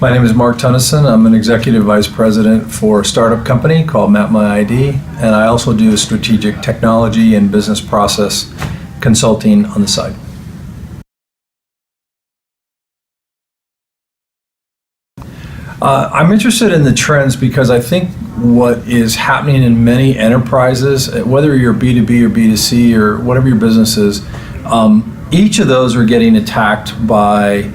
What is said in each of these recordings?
My name is Mark Tunnison. I'm an Executive Vice President for a startup company called Map My ID, and I also do strategic technology and business process consulting on the side. I'm interested in the trends because I think what is happening in many enterprises, whether you're B2B or B2C or whatever your business is, each of those are getting attacked by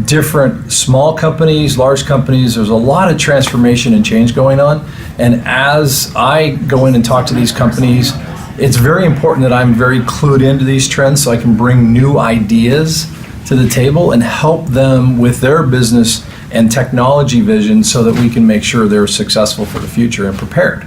different small companies, large companies. There's a lot of transformation and change going on. And as I go in and talk to these companies, it's very important that I'm very clued into these trends so I can bring new ideas to the table and help them with their business and technology vision so that we can make sure they're successful for the future and prepared.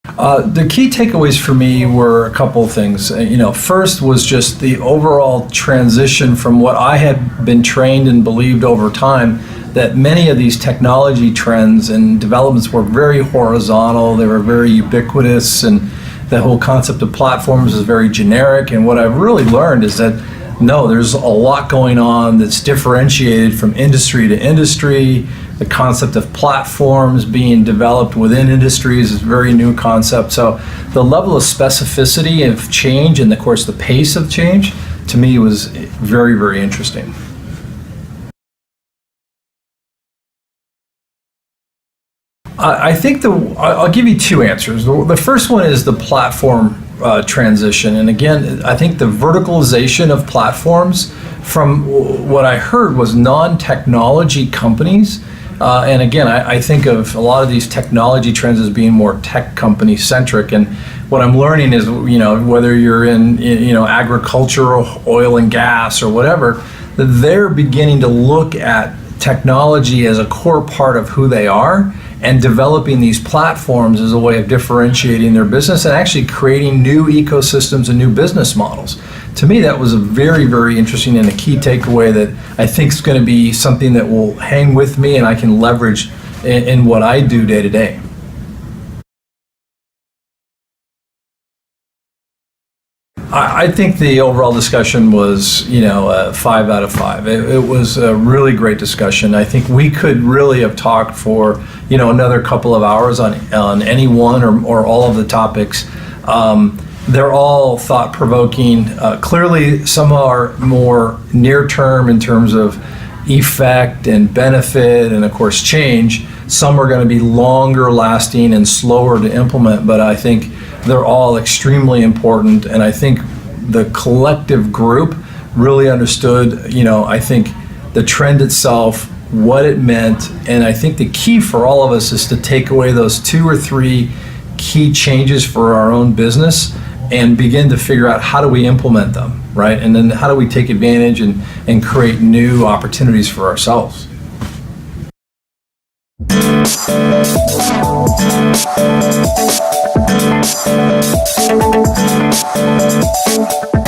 The key takeaways for me were a couple of things. First was just the overall transition from what I had been trained and believed over time, that many of these technology trends and developments were very horizontal, they were very ubiquitous, and the whole concept of platforms is very generic. And what I've really learned is that no, there's a lot going on that's differentiated from industry to industry. The concept of platforms being developed within industries is a very new concept. So the level of specificity of change and, of course, the pace of change, to me, was very, very interesting. I think I'll give you two answers. The first one is the platform transition. And again, I think the verticalization of platforms, from what I heard, was non-technology companies. And again, I think of a lot of these technology trends as being more tech company centric. And what I'm learning is, whether you're in agriculture or oil and gas or whatever, that they're beginning to look at technology as a core part of who they are, and developing these platforms as a way of differentiating their business and actually creating new ecosystems and new business models. To me, that was a very, very interesting and a key takeaway that I think is going to be something that will hang with me and I can leverage in what I do day to day. I think the overall discussion was, 5 out of 5. It was a really great discussion. I think we could really have talked for, another couple of hours on any one or all of the topics. They're all thought-provoking. Clearly, some are more near-term in terms of effect and benefit and, of course, change. Some are going to be longer-lasting and slower to implement, but I think they're all extremely important, and I think the collective group really understood, I think the trend itself, what it meant, and I think the key for all of us is to take away those 2 or 3 key changes for our own business and begin to figure out how do we implement them, right? And then how do we take advantage and create new opportunities for ourselves. Thank you.